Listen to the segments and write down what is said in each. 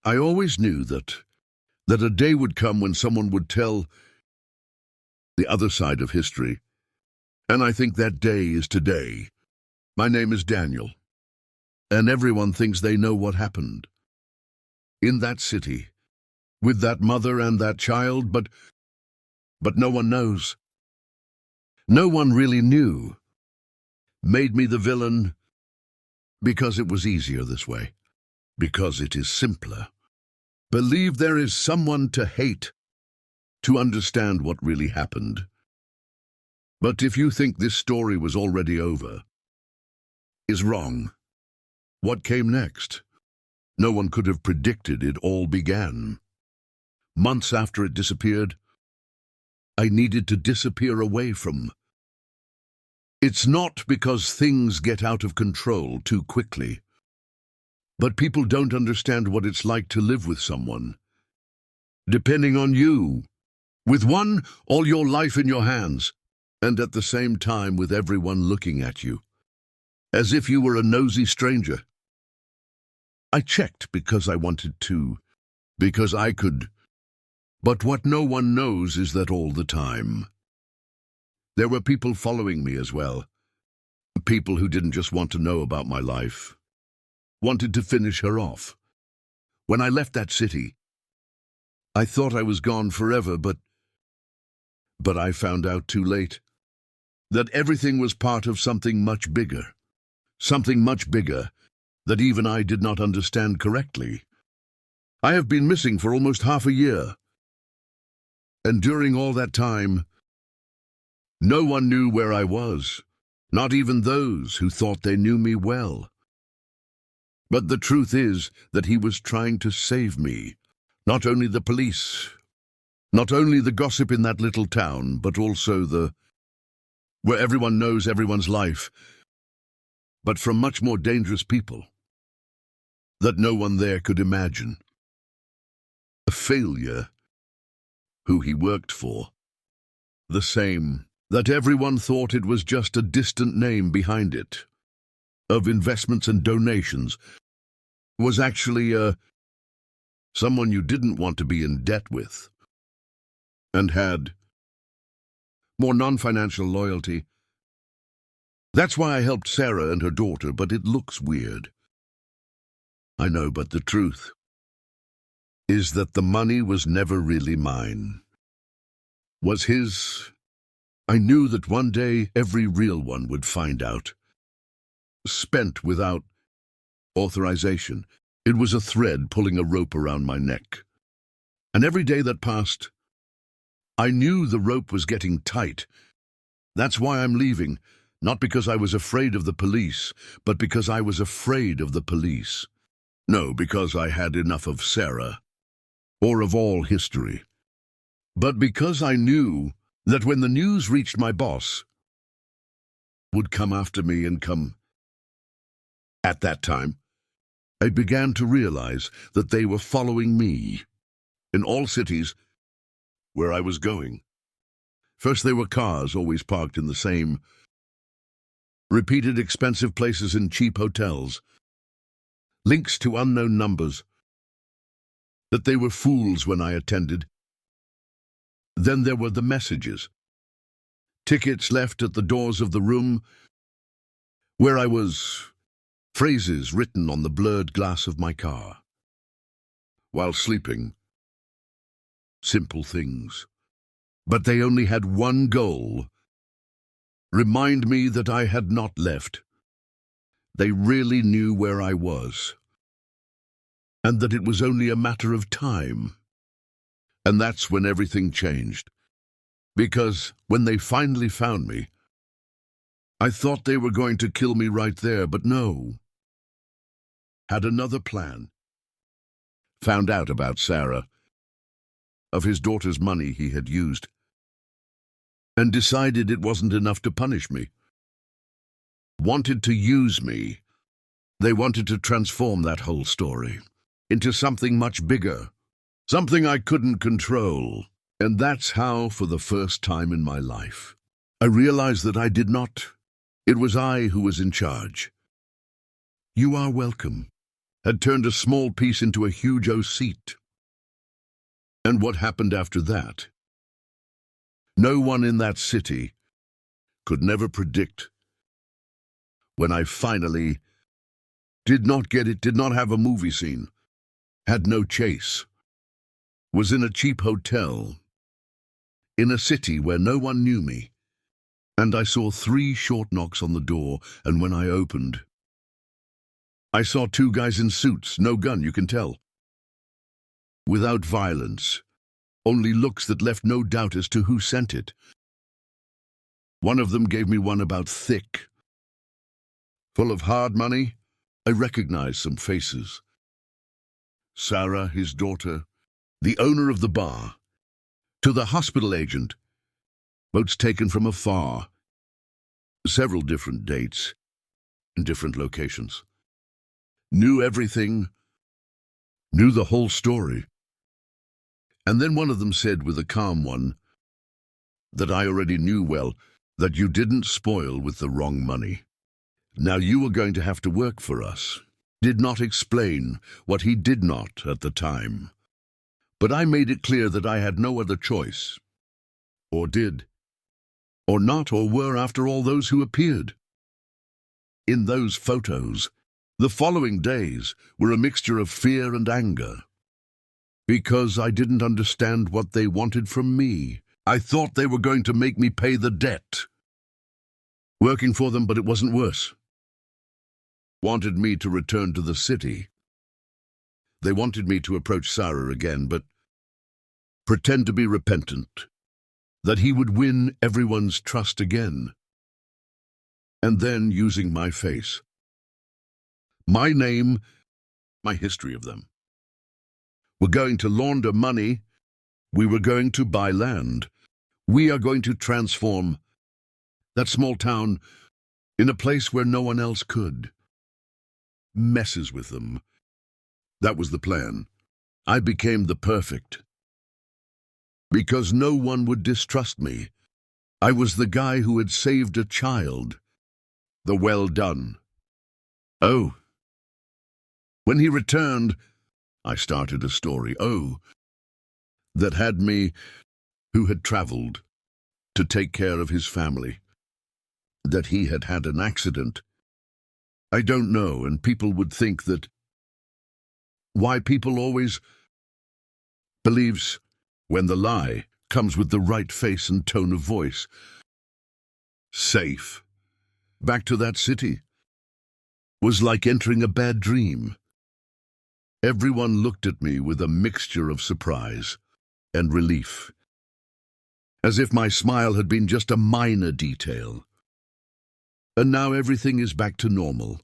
I always knew that a day would come when someone would tell the other side of history, and I think that day is today. My name is Daniel, and everyone thinks they know what happened in that city, with that mother and that child, but no one knows. No one really knew. Made me the villain because it was easier this way, because it is simpler. Believe there is someone to hate to understand what really happened. But if you think this story was already over, is wrong. What came next? No one could have predicted it all began. Months after it disappeared, I needed to disappear away from. It's not because things get out of control too quickly, but people don't understand what it's like to live with someone, depending on you, with one all your life in your hands, and at the same time with everyone looking at you, as if you were a nosy stranger. I checked because I wanted to, because I could. But what no one knows is that all the time, there were people following me as well. People who didn't just want to know about my life, wanted to finish her off. When I left that city, I thought I was gone forever, but I found out too late that everything was part of something much bigger that even I did not understand correctly. I have been missing for almost half a year. And during all that time, no one knew where I was, not even those who thought they knew me well. But the truth is that he was trying to save me. Not only the police, not only the gossip in that little town, but also where everyone knows everyone's life, but from much more dangerous people that no one there could imagine. A failure who he worked for, the same that everyone thought it was just a distant name behind it, of investments and donations, was actually someone you didn't want to be in debt with, and had more non-financial loyalty. That's why I helped Sarah and her daughter, but it looks weird. I know, but the truth is that the money was never really mine. Was his. I knew that one day every real one would find out. Spent without authorization. It was a thread pulling a rope around my neck. And every day that passed, I knew the rope was getting tight. That's why I'm leaving, not because I was afraid of the police, but because I was afraid of the police. No, because I had enough of Sarah, or of all history. But because I knew that when the news reached my boss, would come after me and come. At that time, I began to realize that they were following me in all cities where I was going. First, there were cars always parked in the same repeated expensive places in cheap hotels, links to unknown numbers, that they were fools when I attended. Then there were the messages, tickets left at the doors of the room where I was, phrases written on the blurred glass of my car. While sleeping, simple things, but they only had one goal: remind me that I had not left. They really knew where I was, and that it was only a matter of time. And that's when everything changed. Because when they finally found me, I thought they were going to kill me right there, but no. Had another plan. Found out about Sarah, of his daughter's money he had used, and decided it wasn't enough to punish me. Wanted to use me. They wanted to transform that whole story into something much bigger, something I couldn't control. And that's how, for the first time in my life, I realized that I did not. It was I who was in charge. You are welcome. had turned a small piece into a huge seat. And what happened after that? No one in that city could never predict. When I finally did not get it, did not have a movie scene, had no chase, was in a cheap hotel, in a city where no one knew me, and I saw 3 short knocks on the door, and when I opened, I saw 2 guys in suits, no gun, you can tell. Without violence, only looks that left no doubt as to who sent it. One of them gave me one about thick, full of hard money. I recognized some faces. Sarah, his daughter, the owner of the bar, to the hospital agent, boats taken from afar, several different dates, in different locations. Knew everything, knew the whole story. And then one of them said with a calm one, that I already knew well, that you didn't spoil with the wrong money. Now you were going to have to work for us. Did not explain what he did not at the time. But I made it clear that I had no other choice. Or did. Or not, or were, after all, those who appeared. In those photos, the following days were a mixture of fear and anger. Because I didn't understand what they wanted from me. I thought they were going to make me pay the debt. Working for them, but it wasn't worse. Wanted me to return to the city. They wanted me to approach Sarah again, but pretend to be repentant, that he would win everyone's trust again. And then, using my face, my name, my history of them. We're going to launder money. We were going to buy land. We are going to transform that small town in a place where no one else could. Messes with them. That was the plan. I became the perfect. Because no one would distrust me. I was the guy who had saved a child. The well done. Oh. When he returned, I started a story, that had me, who had traveled to take care of his family, that he had had an accident. I don't know, and people would think that why people always believes when the lie comes with the right face and tone of voice. Safe. Back to that city. Was like entering a bad dream. Everyone looked at me with a mixture of surprise and relief, as if my smile had been just a minor detail. And now everything is back to normal.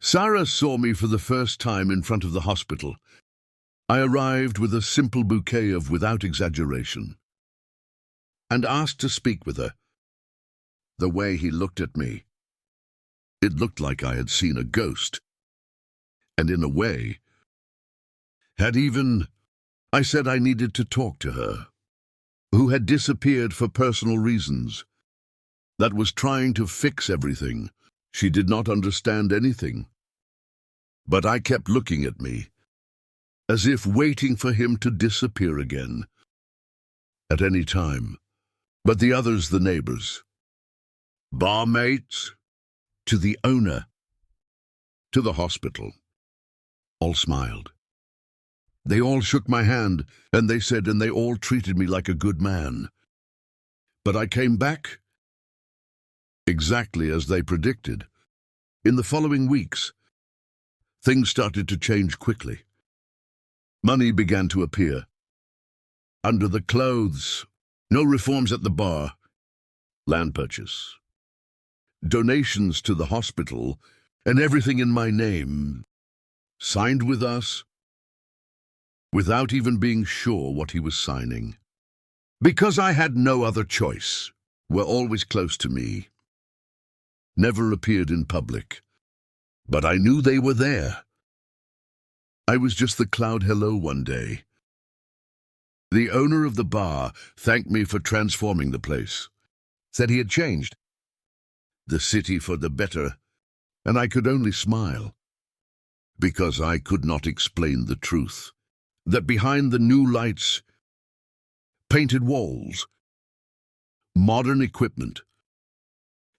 Sarah saw me for the first time in front of the hospital. I arrived with a simple bouquet of without exaggeration, and asked to speak with her. The way he looked at me, it looked like I had seen a ghost, and in a way, I said I needed to talk to her, who had disappeared for personal reasons, that was trying to fix everything. She did not understand anything. But I kept looking at me, as if waiting for him to disappear again, at any time. But the others, the neighbors, barmaids, to the owner, to the hospital, all smiled. They all shook my hand, and they all treated me like a good man. But I came back exactly as they predicted. In the following weeks, things started to change quickly. Money began to appear. Under the clothes, no reforms at the bar, land purchase, donations to the hospital, and everything in my name, signed with us, without even being sure what he was signing. Because I had no other choice, were always close to me. Never appeared in public, but I knew they were there. I was just the cloud hello one day. The owner of the bar thanked me for transforming the place, said he had changed the city for the better, and I could only smile. because I could not explain the truth. That behind the new lights, painted walls, modern equipment,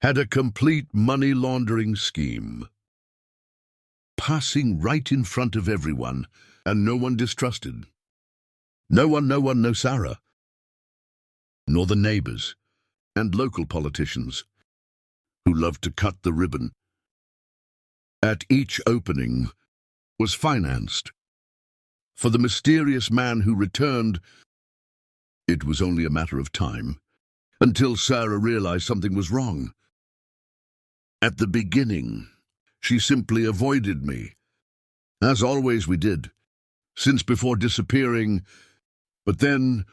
had a complete money laundering scheme, passing right in front of everyone, and no one distrusted. No one, no Sarah, nor the neighbors and local politicians who loved to cut the ribbon. At each opening was financed. For the mysterious man who returned, it was only a matter of time until Sarah realized something was wrong. At the beginning, she simply avoided me, as always we did, since before disappearing, but then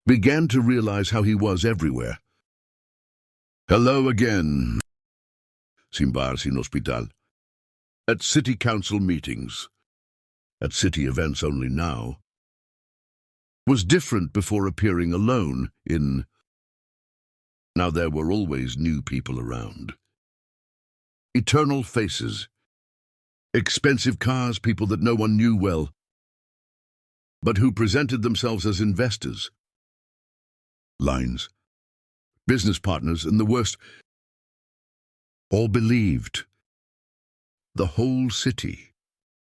began to realize how he was everywhere. Hello again, sin bar, sin hospital. At city council meetings, at city events only now, was different before appearing alone in... Now there were always new people around. Eternal faces, expensive cars, people that no one knew well, but who presented themselves as investors, lines, business partners, and the worst, all believed. The whole city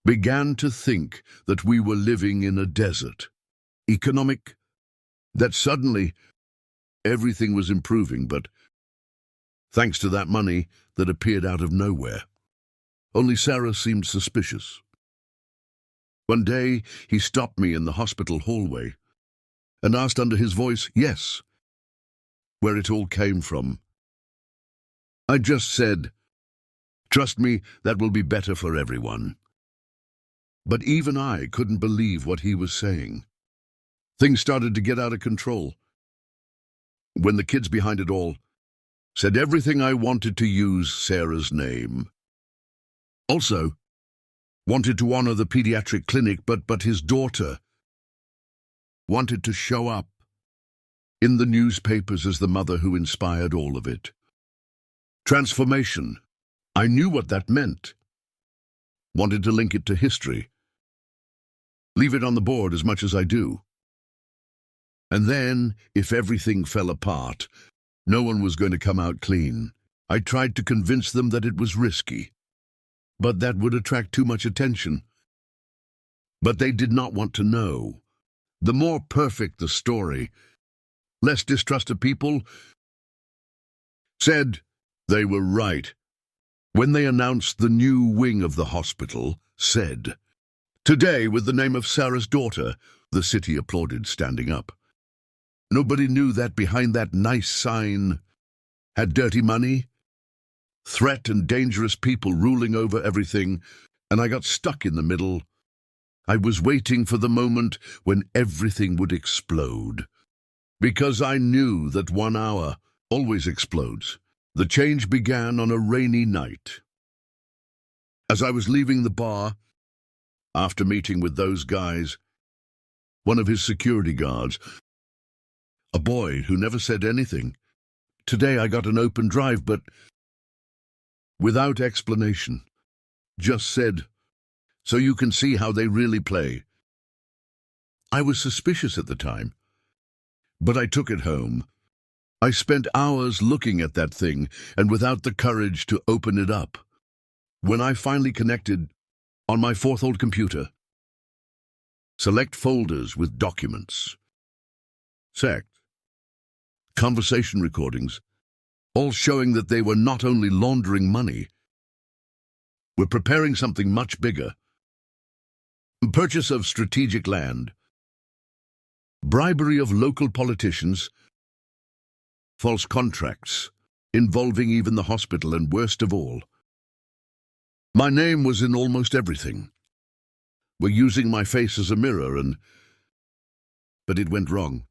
began to think that we were living in a desert. Economic, that suddenly everything was improving, but thanks to that money that appeared out of nowhere. Only Sarah seemed suspicious. One day, he stopped me in the hospital hallway and asked under his voice, yes, where it all came from. I just said, trust me, that will be better for everyone. But even I couldn't believe what he was saying. Things started to get out of control when the kids behind it all said everything I wanted to use Sarah's name. Also, wanted to honor the pediatric clinic, but his daughter wanted to show up in the newspapers as the mother who inspired all of it. Transformation. I knew what that meant. Wanted to link it to history. Leave it on the board as much as I do. And then, if everything fell apart, no one was going to come out clean. I tried to convince them that it was risky, but that would attract too much attention. But they did not want to know. The more perfect the story, less distrust of people, said they were right. When they announced the new wing of the hospital, said, today with the name of Sarah's daughter, the city applauded, standing up. Nobody knew that behind that nice sign had dirty money, threat and dangerous people ruling over everything, and I got stuck in the middle. I was waiting for the moment when everything would explode, because I knew that 1 hour always explodes. The change began on a rainy night. As I was leaving the bar, after meeting with those guys, one of his security guards, a boy who never said anything. Today I got an open drive, but without explanation. Just said, so you can see how they really play. I was suspicious at the time, but I took it home. I spent hours looking at that thing and without the courage to open it up. When I finally connected on my 4th-old computer, select folders with documents, sect, conversation recordings, all showing that they were not only laundering money, were preparing something much bigger. Purchase of strategic land, bribery of local politicians, false contracts involving even the hospital, and worst of all, my name was in almost everything. We're using my face as a mirror but it went wrong.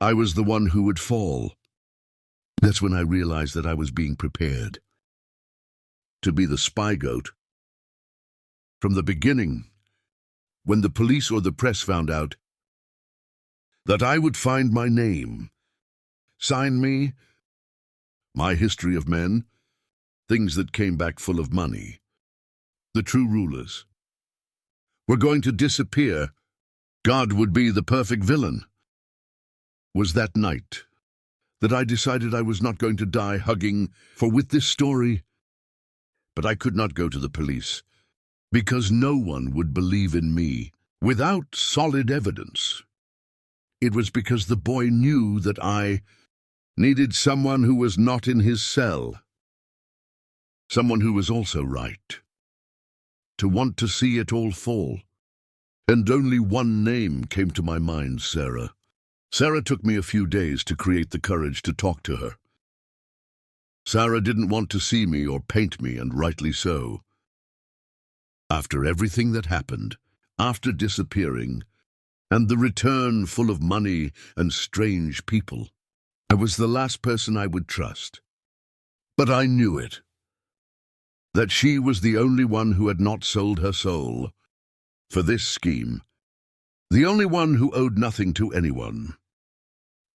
I was the one who would fall. That's when I realized that I was being prepared to be the spy goat. From the beginning, when the police or the press found out that I would find my name, sign me, my history of men, things that came back full of money, the true rulers, were going to disappear. God would be the perfect villain. Was that night that I decided I was not going to die hugging for with this story, but I could not go to the police because no one would believe in me without solid evidence. It was because the boy knew that I needed someone who was not in his cell, someone who was also right, to want to see it all fall. And only one name came to my mind, Sarah. Sarah took me a few days to create the courage to talk to her. Sarah didn't want to see me or paint me, and rightly so. After everything that happened, after disappearing, and the return full of money and strange people, I was the last person I would trust. But I knew it, that she was the only one who had not sold her soul for this scheme, the only one who owed nothing to anyone.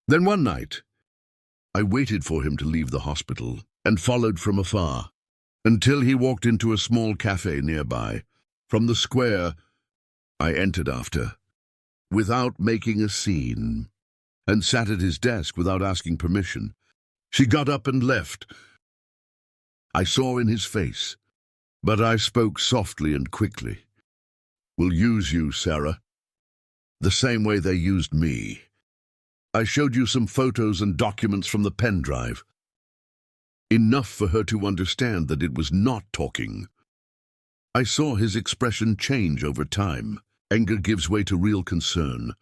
Then one night, I waited for him to leave the hospital and followed from afar until he walked into a small cafe nearby. From the square, I entered after, without making a scene, and sat at his desk without asking permission. She got up and left. I saw in his face, but I spoke softly and quickly. "We'll use you, Sarah, the same way they used me. I showed you some photos and documents from the pen drive. Enough for her to understand that it was not talking." I saw his expression change over time. Anger gives way to real concern.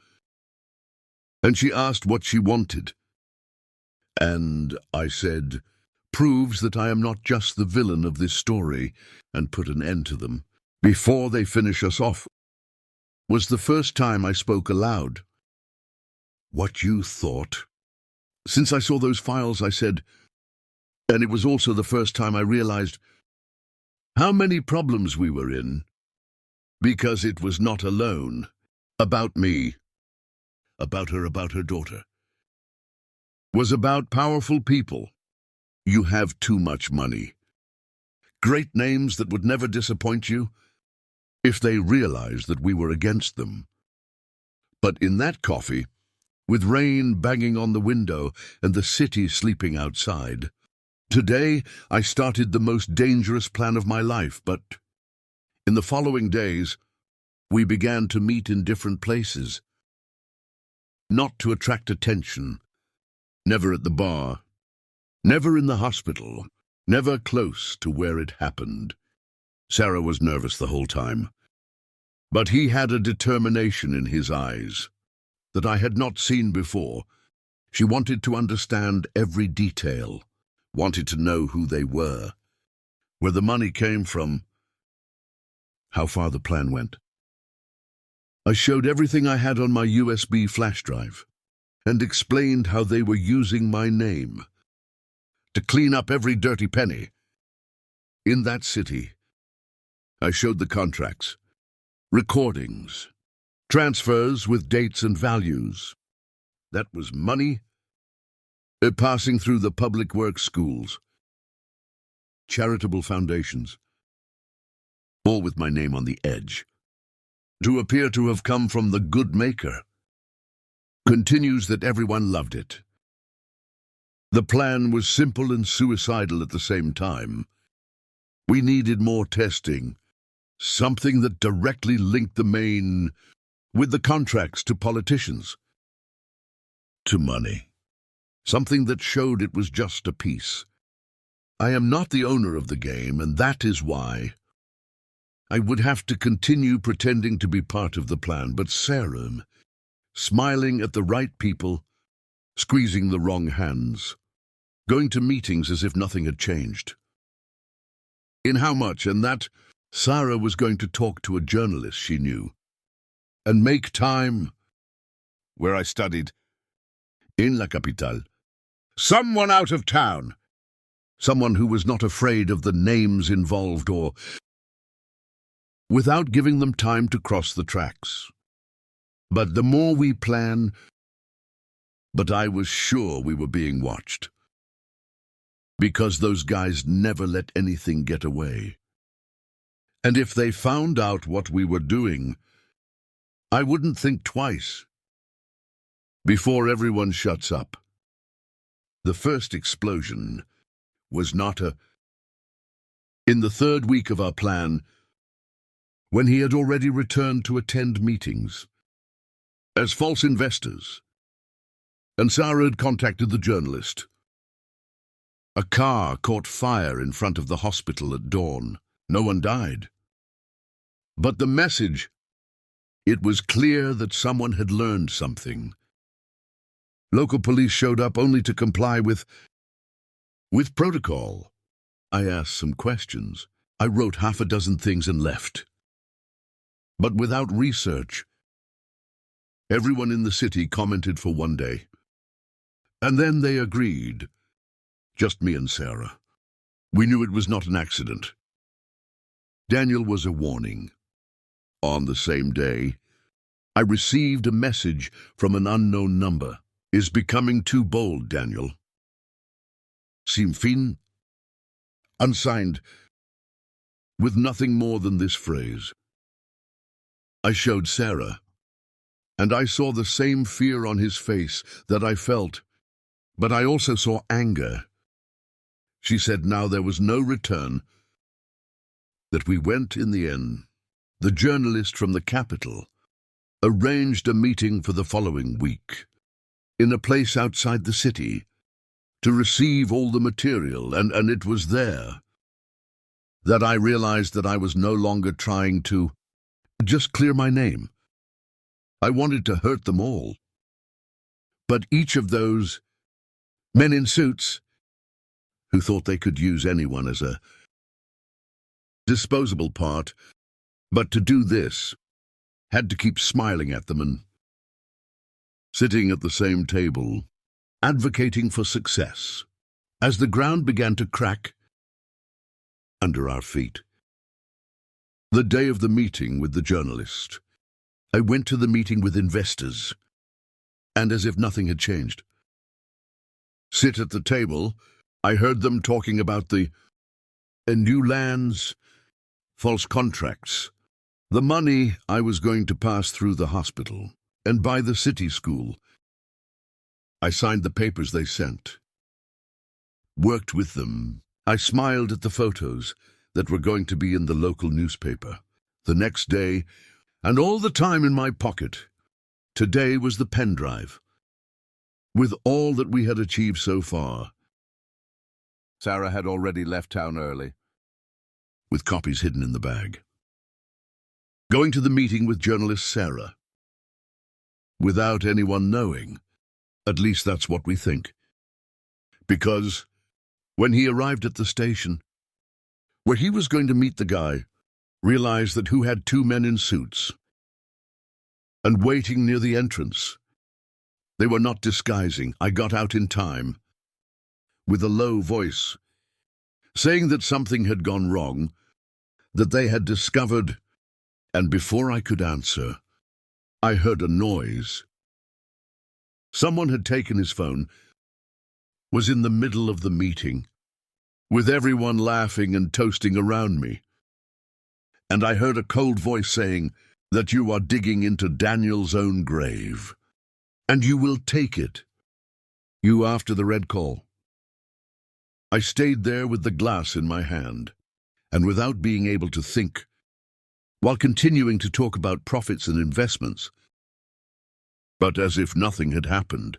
And she asked what she wanted. And I said, "Proves that I am not just the villain of this story," and put an end to them before they finish us off. Was the first time I spoke aloud. "What you thought?" Since I saw those files, I said, and it was also the first time I realized how many problems we were in, because it was not alone about me, about her daughter. Was about powerful people. You have too much money. Great names that would never disappoint you if they realized that we were against them. But in that coffee, with rain banging on the window and the city sleeping outside, today I started the most dangerous plan of my life. But in the following days, we began to meet in different places. Not to attract attention, never at the bar, never in the hospital, never close to where it happened. Sarah was nervous the whole time, but he had a determination in his eyes that I had not seen before. She wanted to understand every detail, wanted to know who they were, where the money came from, how far the plan went. I showed everything I had on my USB flash drive and explained how they were using my name to clean up every dirty penny. In that city, I showed the contracts, recordings, transfers with dates and values. That was money passing through the public works schools, charitable foundations, all with my name on the edge, to appear to have come from the good maker. Continues that everyone loved it. The plan was simple and suicidal at the same time. We needed more testing, something that directly linked the main with the contracts to politicians, to money, something that showed it was just a piece. I am not the owner of the game, and that is why I would have to continue pretending to be part of the plan. But Sarah, smiling at the right people, squeezing the wrong hands, going to meetings as if nothing had changed. In how much? And that Sarah was going to talk to a journalist she knew and make time where I studied, in La Capitale. Someone out of town, someone who was not afraid of the names involved or without giving them time to cross the tracks. But the more we plan, but I was sure we were being watched. Because those guys never let anything get away. And if they found out what we were doing, I wouldn't think twice. Before everyone shuts up, the first explosion was not in the third week of our plan, when he had already returned to attend meetings as false investors, and Sarah had contacted the journalist. A car caught fire in front of the hospital at dawn. No one died. But the message, it was clear that someone had learned something. Local police showed up only to comply with protocol. I asked some questions. I wrote half a dozen things and left. But without research, everyone in the city commented for one day. And then they agreed. Just me and Sarah. We knew it was not an accident. Daniel was a warning. On the same day, I received a message from an unknown number. Is becoming too bold, Daniel. Simfin, unsigned, with nothing more than this phrase. I showed Sarah, and I saw the same fear on his face that I felt, but I also saw anger. She said now there was no return, that we went in the end. The journalist from the capital arranged a meeting for the following week, in a place outside the city, to receive all the material, and it was there that I realized that I was no longer trying to just clear my name. I wanted to hurt them all. But each of those men in suits who thought they could use anyone as a disposable part, but to do this, had to keep smiling at them and sitting at the same table, advocating for success. As the ground began to crack under our feet, the day of the meeting with the journalist, I went to the meeting with investors, and as if nothing had changed. Sit at the table, I heard them talking about the new lands, false contracts, the money I was going to pass through the hospital and buy the city school. I signed the papers they sent, worked with them. I smiled at the photos that were going to be in the local newspaper the next day, and all the time in my pocket. Today was the pen drive, with all that we had achieved so far. Sarah had already left town early, with copies hidden in the bag. Going to the meeting with journalist Sarah, without anyone knowing. At least that's what we think. Because when he arrived at the station, where he was going to meet the guy, realized that who had two men in suits, and waiting near the entrance. They were not disguising. I got out in time, with a low voice, saying that something had gone wrong, that they had discovered, and before I could answer, I heard a noise. Someone had taken his phone, was in the middle of the meeting, with everyone laughing and toasting around me. And I heard a cold voice saying that you are digging into Daniel's own grave, and you will take it. You after the red call. I stayed there with the glass in my hand, and without being able to think, while continuing to talk about profits and investments. But as if nothing had happened,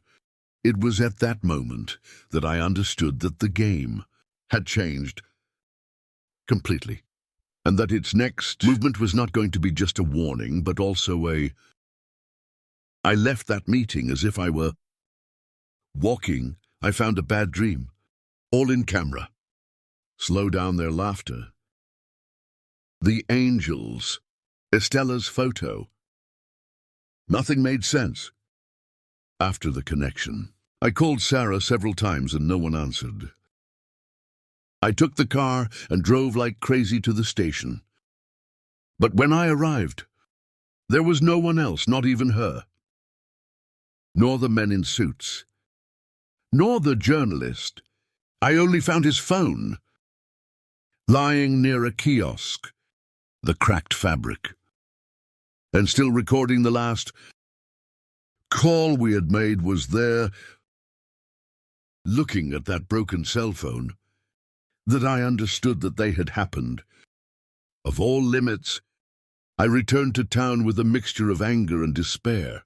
it was at that moment that I understood that the game had changed completely, and that its next movement was not going to be just a warning, but also I left that meeting as if I were walking. I found a bad dream, all in camera. Slow down their laughter. The angels, Estella's photo. Nothing made sense. After the connection, I called Sarah several times and no one answered. I took the car and drove like crazy to the station. But when I arrived, there was no one else, not even her. Nor the men in suits. Nor the journalist. I only found his phone, lying near a kiosk. the cracked fabric, and still recording the last call we had made was there, looking at that broken cell phone, that I understood that they had happened. Of all limits, I returned to town with a mixture of anger and despair.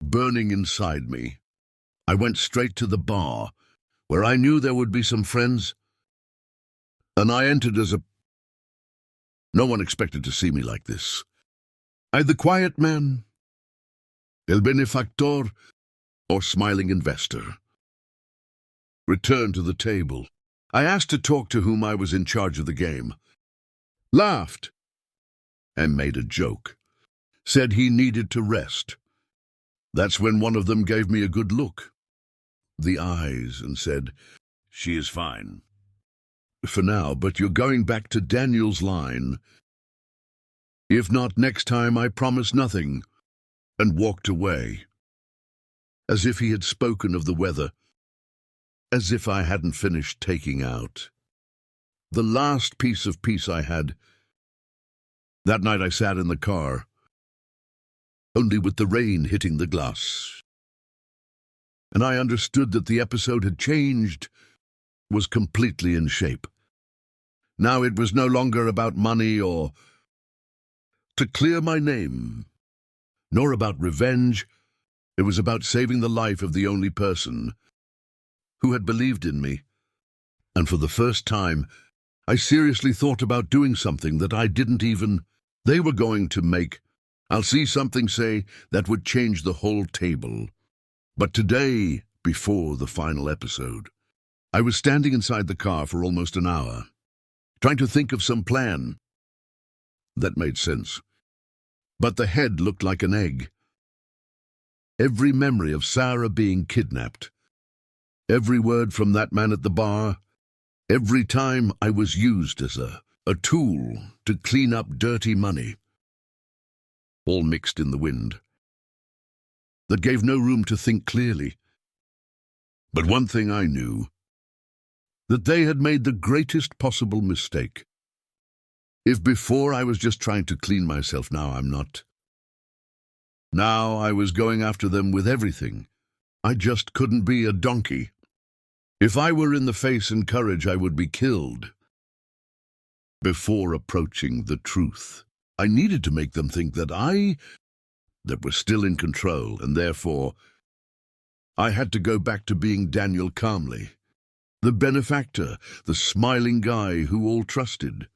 Burning inside me, I went straight to the bar, where I knew there would be some friends, and I entered as a... No one expected to see me like this. I, the quiet man, el benefactor, or smiling investor, returned to the table. I asked to talk to whom I was in charge of the game, laughed, and made a joke, said he needed to rest. That's when one of them gave me a good look, the eyes, and said, "She is fine for now, but you're going back to Daniel's line. If not next time, I promise nothing," and walked away, as if he had spoken of the weather, as if I hadn't finished taking out the last piece of peace I had. That night I sat in the car, only with the rain hitting the glass, and I understood that the episode had changed, was completely in shape. Now it was no longer about money or to clear my name, nor about revenge. It was about saving the life of the only person who had believed in me. And for the first time, I seriously thought about doing something that I didn't even... They were going to make, I'll see something say, that would change the whole table. But today, before the final episode, I was standing inside the car for almost an hour, trying to think of some plan that made sense. But the head looked like an egg. Every memory of Sarah being kidnapped, every word from that man at the bar, every time I was used as a tool to clean up dirty money, all mixed in the wind, that gave no room to think clearly. But one thing I knew, that they had made the greatest possible mistake. If before I was just trying to clean myself, now I'm not. Now I was going after them with everything. I just couldn't be a donkey. If I were in the face and courage, I would be killed. Before approaching the truth, I needed to make them think that that was still in control, and therefore I had to go back to being Daniel calmly, the benefactor, the smiling guy who all trusted.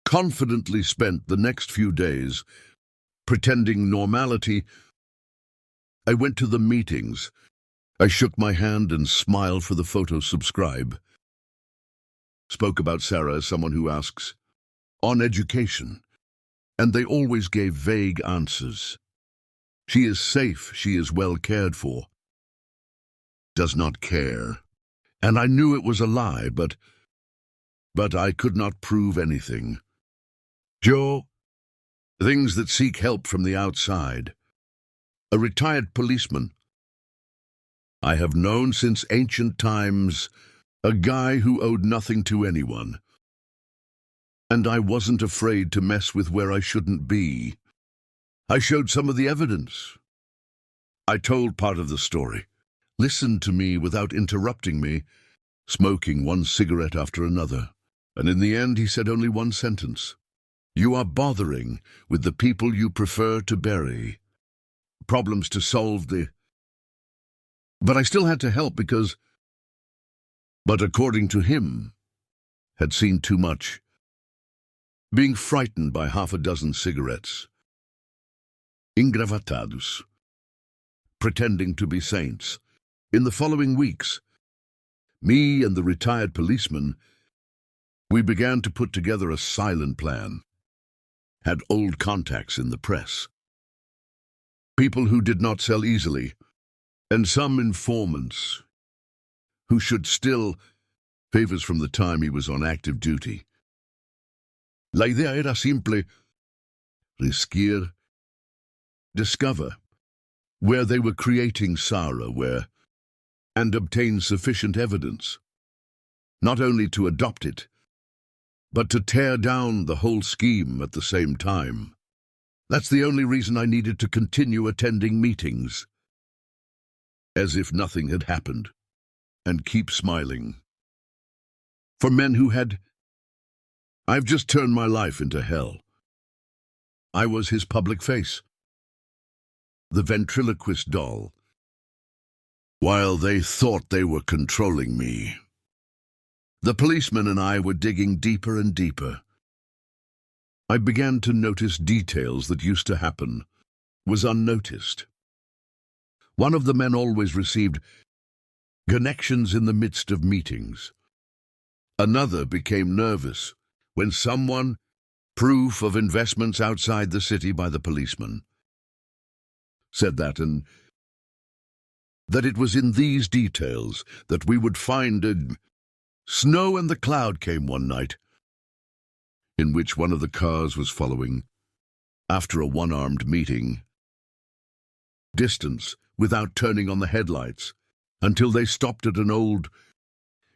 Confidently spent the next few days pretending normality. I went to the meetings. I shook my hand and smiled for the photo subscribe. Spoke about Sarah as someone who asks, on education, and they always gave vague answers. She is safe, she is well cared for. Does not care. And I knew it was a lie, but I could not prove anything. Joe, things that seek help from the outside. A retired policeman. I have known since ancient times a guy who owed nothing to anyone. And I wasn't afraid to mess with where I shouldn't be. I showed some of the evidence. I told part of the story, listened to me without interrupting me, smoking one cigarette after another. And in the end, he said only one sentence. You are bothering with the people you prefer to bury. Problems to solve the... But I still had to help because... But according to him, had seen too much. Being frightened by half a dozen cigarettes. Engravatados. Pretending to be saints. In the following weeks, me and the retired policeman, we began to put together a silent plan. Had old contacts in the press. People who did not sell easily, and some informants who should still favors from the time he was on active duty. La idea era simple, risquir, discover where they were creating Sarah, and obtain sufficient evidence, not only to adopt it, but to tear down the whole scheme at the same time. That's the only reason I needed to continue attending meetings, as if nothing had happened, and keep smiling. For men who had, I've just turned my life into hell. I was his public face, the ventriloquist doll, while they thought they were controlling me. The policeman and I were digging deeper and deeper. I began to notice details that used to happen was unnoticed. One of the men always received connections in the midst of meetings. Another became nervous when someone proof of investments outside the city by the policeman said that, and that it was in these details that we would find a snow and the cloud came one night in which one of the cars was following after a one-armed meeting distance without turning on the headlights until they stopped at an old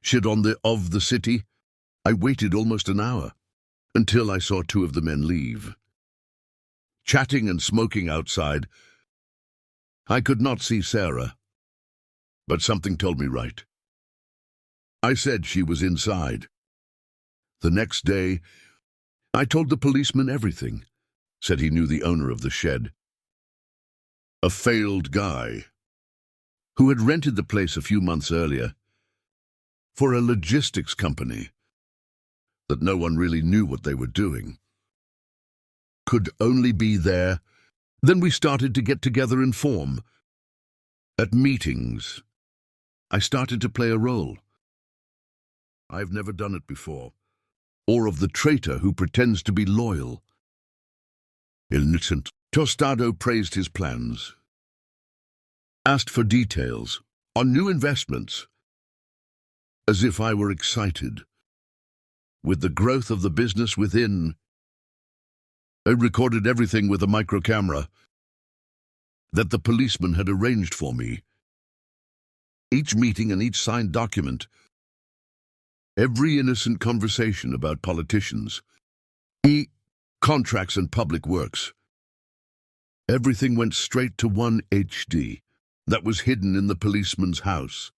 shed of the city. I waited almost an hour until I saw two of the men leave, chatting and smoking outside. I could not see Sarah, but something told me right. I said she was inside. The next day, I told the policeman everything, said he knew the owner of the shed, a failed guy who had rented the place a few months earlier for a logistics company that no one really knew what they were doing, could only be there. Then we started to get together in form. At meetings, I started to play a role. I've never done it before, or of the traitor who pretends to be loyal. Innocent. Tostado praised his plans, asked for details on new investments, as if I were excited with the growth of the business within. I recorded everything with a micro camera that the policeman had arranged for me. Each meeting and each signed document, every innocent conversation about politicians, contracts and public works. Everything went straight to one HD that was hidden in the policeman's house.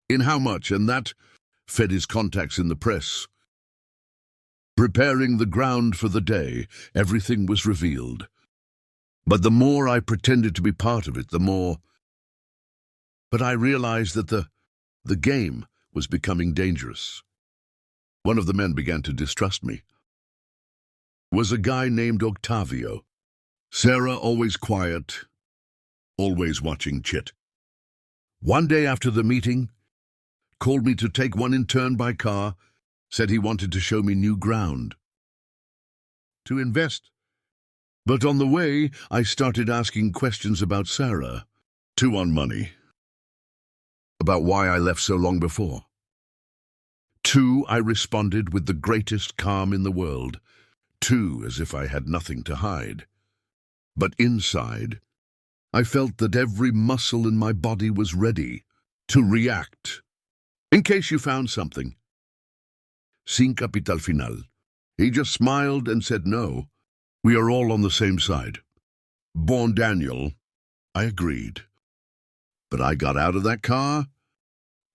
In how much, and that fed his contacts in the press. Preparing the ground for the day, everything was revealed. But the more I pretended to be part of it, the more. But I realized that the game was becoming dangerous. One of the men began to distrust me. Was a guy named Octavio. Sarah, always quiet, always watching chit. One day after the meeting, called me to take one in turn by car, said he wanted to show me new ground, to invest. But on the way, I started asking questions about Sarah. 2 on money. About why I left so long before. 2, I responded with the greatest calm in the world. 2, as if I had nothing to hide. But inside, I felt that every muscle in my body was ready to react. In case you found something. Sin capital final. He just smiled and said no. We are all on the same side. Bon Daniel, I agreed. But I got out of that car,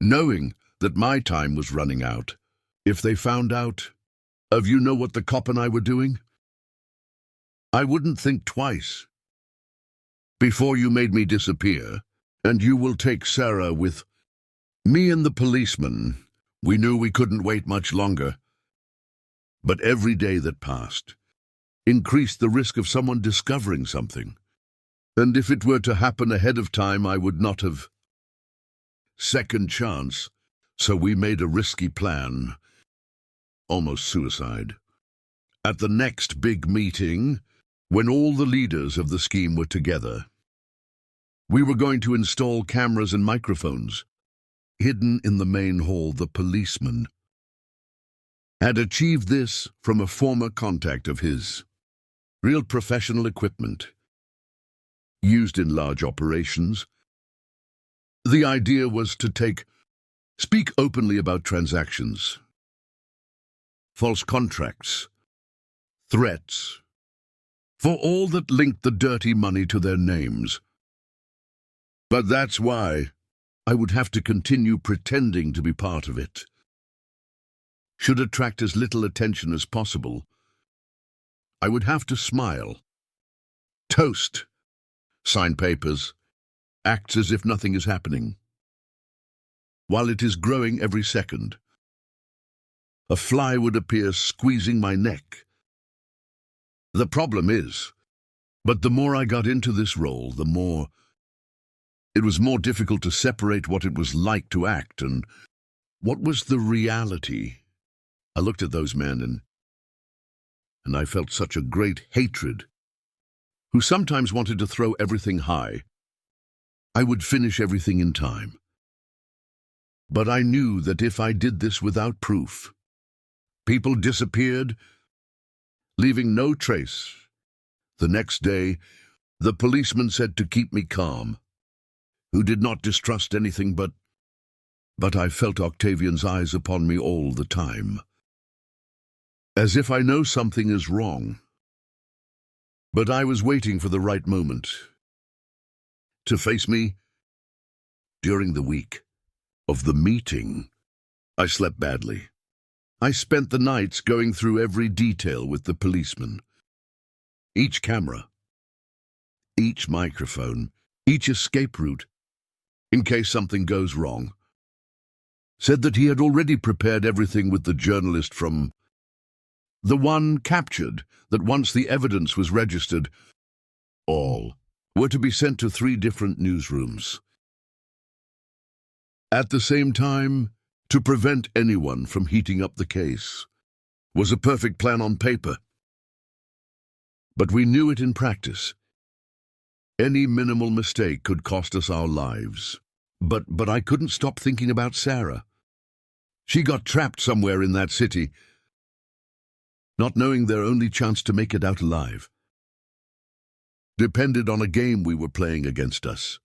knowing that my time was running out. If they found out, you know what the cop and I were doing? I wouldn't think twice. Before you made me disappear, and you will take Sarah with me and the policeman. We knew we couldn't wait much longer. But every day that passed increased the risk of someone discovering something. And if it were to happen ahead of time, I would not have. Second chance, so we made a risky plan. Almost suicide. At the next big meeting, when all the leaders of the scheme were together, we were going to install cameras and microphones. Hidden in the main hall, the policeman had achieved this from a former contact of his. Real professional equipment, used in large operations. The idea was to speak openly about transactions, false contracts, threats, for all that linked the dirty money to their names. But that's why I would have to continue pretending to be part of it. Should attract as little attention as possible, I would have to smile, toast, sign papers, act as if nothing is happening. While it is growing every second, a fly would appear squeezing my neck. The problem is, but the more I got into this role, the more it was more difficult to separate what it was like to act and what was the reality. I looked at those men and I felt such a great hatred, who sometimes wanted to throw everything high. I would finish everything in time. But I knew that if I did this without proof, people disappeared, leaving no trace. The next day, the policeman said to keep me calm, who did not distrust anything but I felt Octavian's eyes upon me all the time, as if I know something is wrong. But I was waiting for the right moment to face me. During the week of the meeting, I slept badly. I spent the nights going through every detail with the policeman. Each camera, each microphone, each escape route, in case something goes wrong. Said that he had already prepared everything with the journalist from the one captured, that once the evidence was registered, all were to be sent to 3 different newsrooms. At the same time, to prevent anyone from heating up the case was a perfect plan on paper. But we knew it in practice. Any minimal mistake could cost us our lives. But I couldn't stop thinking about Sarah. She got trapped somewhere in that city, not knowing their only chance to make it out alive depended on a game we were playing against us.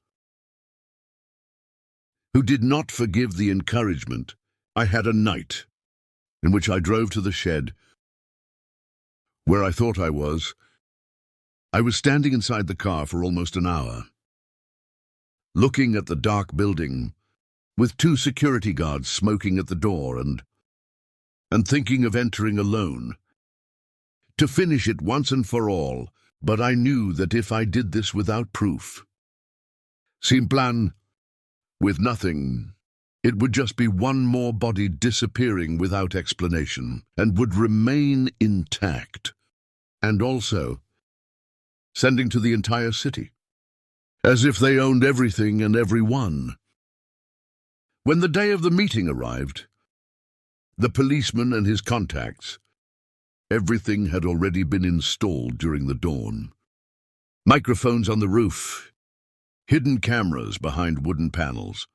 Who did not forgive the encouragement. I had a night in which I drove to the shed where I thought I was. I was standing inside the car for almost an hour, looking at the dark building with 2 security guards smoking at the door and thinking of entering alone to finish it once and for all. But I knew that if I did this without proof, sin plan, with nothing, it would just be one more body disappearing without explanation and would remain intact, and also sending to the entire city, as if they owned everything and everyone. When the day of the meeting arrived, the policeman and his contacts, everything had already been installed during the dawn. Microphones on the roof, hidden cameras behind wooden panels,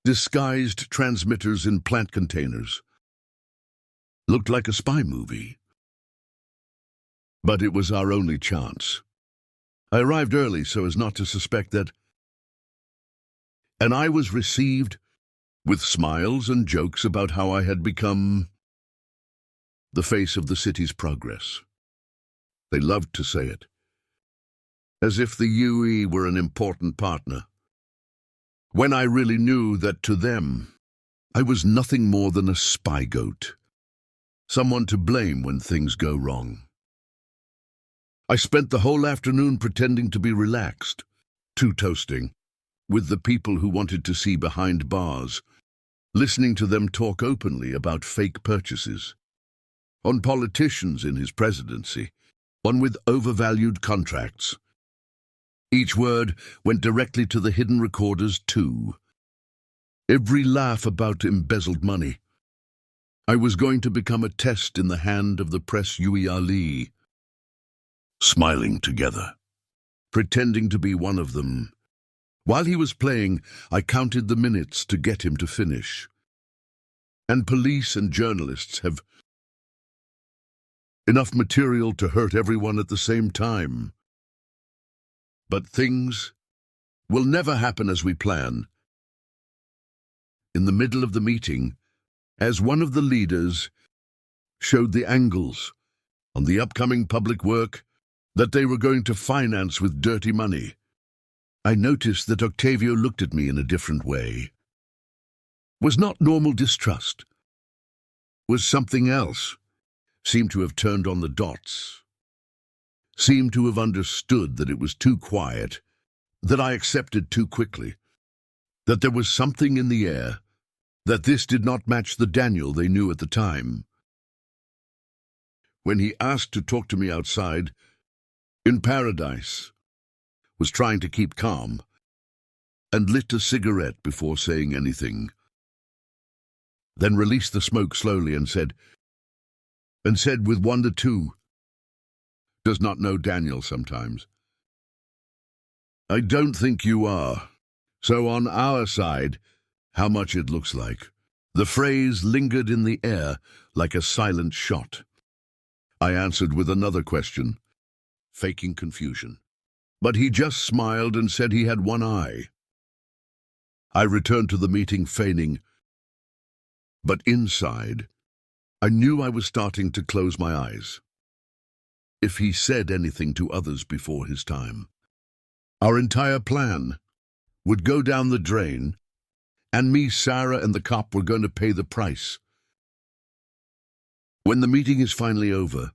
disguised transmitters in plant containers. Looked like a spy movie. But it was our only chance. I arrived early so as not to suspect that, and I was received with smiles and jokes about how I had become the face of the city's progress. They loved to say it, as if the UE were an important partner, when I really knew that to them, I was nothing more than a spy goat, someone to blame when things go wrong. I spent the whole afternoon pretending to be relaxed, too toasting, with the people who wanted to see behind bars, listening to them talk openly about fake purchases, on politicians in his presidency, on with overvalued contracts. Each word went directly to the hidden recorders too. Every laugh about embezzled money. I was going to become a test in the hand of the press Ali. Smiling together, pretending to be one of them. While he was playing, I counted the minutes to get him to finish. And police and journalists have enough material to hurt everyone at the same time. But things will never happen as we plan. In the middle of the meeting, as one of the leaders, showed the angles on the upcoming public work that they were going to finance with dirty money. I noticed that Octavio looked at me in a different way. Was not normal distrust. Was something else. Seemed to have turned on the dots. Seemed to have understood that it was too quiet, that I accepted too quickly, that there was something in the air, that this did not match the Daniel they knew at the time. When he asked to talk to me outside, in paradise, was trying to keep calm, and lit a cigarette before saying anything. Then released the smoke slowly and said with wonder too, does not know Daniel sometimes. I don't think you are. So on our side, how much it looks like. The phrase lingered in the air like a silent shot. I answered with another question, faking confusion. But he just smiled and said he had one eye. I returned to the meeting feigning, but inside, I knew I was starting to close my eyes. If he said anything to others before his time, our entire plan would go down the drain, and me, Sarah, and the cop were going to pay the price. When the meeting is finally over,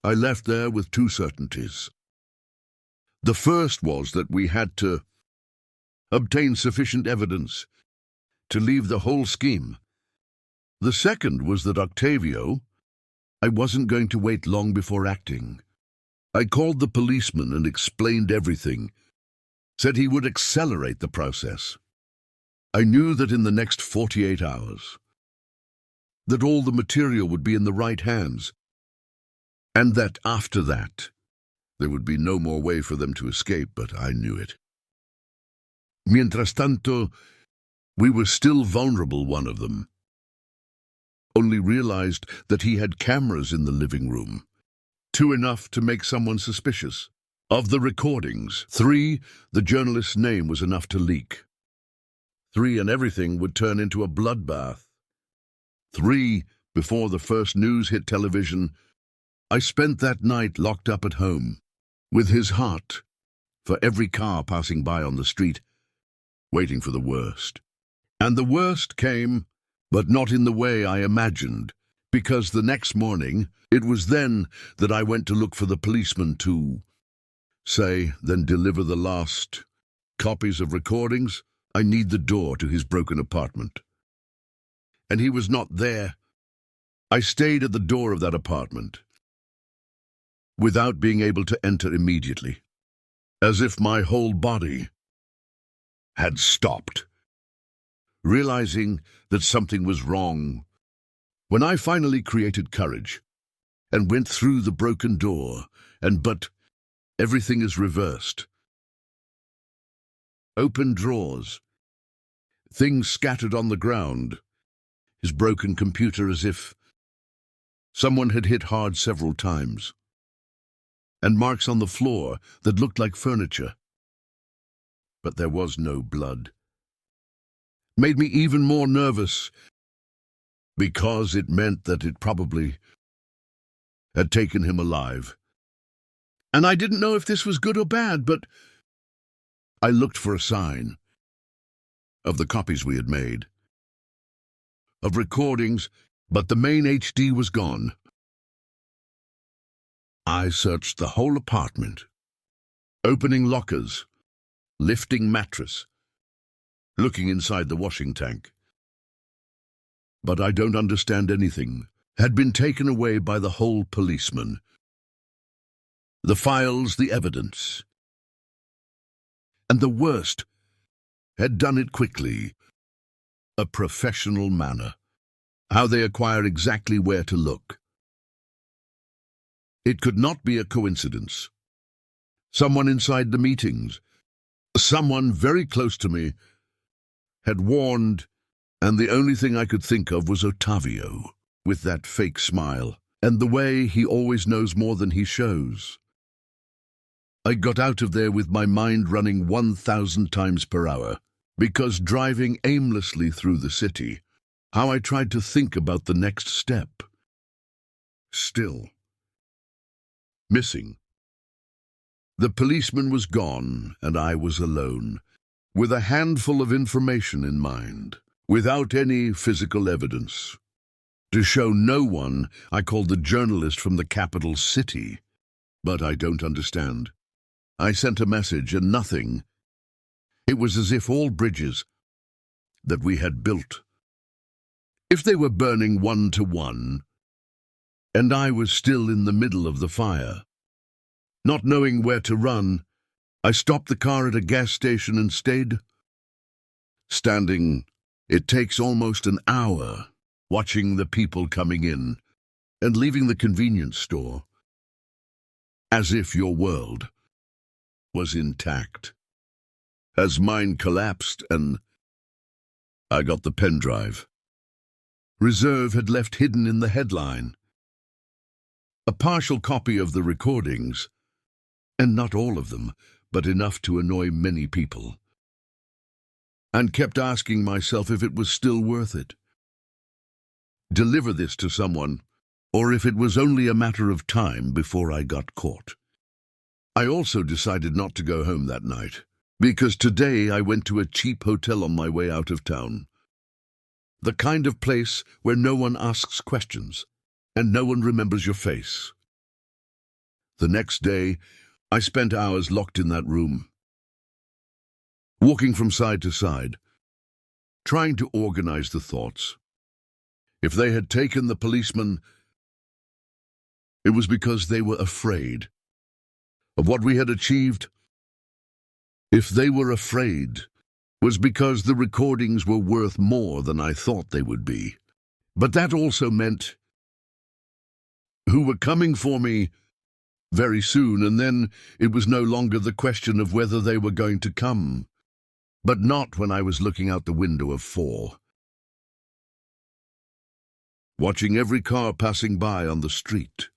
I left there with two certainties. The first was that we had to obtain sufficient evidence to leave the whole scheme. The second was that Octavio, I wasn't going to wait long before acting. I called the policeman and explained everything, said he would accelerate the process. I knew that in the next 48 hours, that all the material would be in the right hands, and that after that, there would be no more way for them to escape, but I knew it. Mientras tanto, we were still vulnerable, one of them. Only realized that he had cameras in the living room, 2 enough to make someone suspicious. Of the recordings, 3, the journalist's name was enough to leak. 3, and everything would turn into a bloodbath. 3, before the first news hit television, I spent that night locked up at home, with his heart for every car passing by on the street, waiting for the worst. And the worst came, but not in the way I imagined, because the next morning, it was then that I went to look for the policeman to then deliver the last copies of recordings. I need the door to his broken apartment. And he was not there. I stayed at the door of that apartment, without being able to enter immediately, as if my whole body had stopped, realizing that something was wrong. When I finally created courage and went through the broken door, but everything is reversed. Open drawers, things scattered on the ground, his broken computer as if someone had hit hard several times, and marks on the floor that looked like furniture. But there was no blood. Made me even more nervous, because it meant that it probably had taken him alive. And I didn't know if this was good or bad, but I looked for a sign of the copies we had made, of recordings, but the main HD was gone. I searched the whole apartment, opening lockers, lifting mattress, looking inside the washing tank. But I don't understand anything. Had been taken away by the whole policeman. The files, the evidence. And the worst, had done it quickly. A professional manner. How they acquire exactly where to look. It could not be a coincidence. Someone inside the meetings, someone very close to me, had warned, and the only thing I could think of was Octavio, with that fake smile, and the way he always knows more than he shows. I got out of there with my mind running 1,000 times per hour, because driving aimlessly through the city, how I tried to think about the next step. Still. Missing. The policeman was gone, and I was alone, with a handful of information in mind, without any physical evidence. To show no one, I called the journalist from the capital city. But I don't understand. I sent a message and nothing. It was as if all bridges that we had built, if they were burning one to one, and I was still in the middle of the fire. Not knowing where to run, I stopped the car at a gas station and stayed standing. It takes almost an hour, watching the people coming in and leaving the convenience store, as if your world was intact. As mine collapsed and I got the pen drive. Reserve had left hidden in the headline. A partial copy of the recordings, and not all of them, but enough to annoy many people. And kept asking myself if it was still worth it. Deliver this to someone, or if it was only a matter of time before I got caught. I also decided not to go home that night, because today I went to a cheap hotel on my way out of town. The kind of place where no one asks questions, and no one remembers your face. The next day, I spent hours locked in that room, walking from side to side, trying to organize the thoughts. If they had taken the policeman, it was because they were afraid of what we had achieved. If they were afraid, was because the recordings were worth more than I thought they would be. But that also meant who were coming for me very soon, and then it was no longer the question of whether they were going to come, but not when I was looking out the window of 4. Watching every car passing by on the street,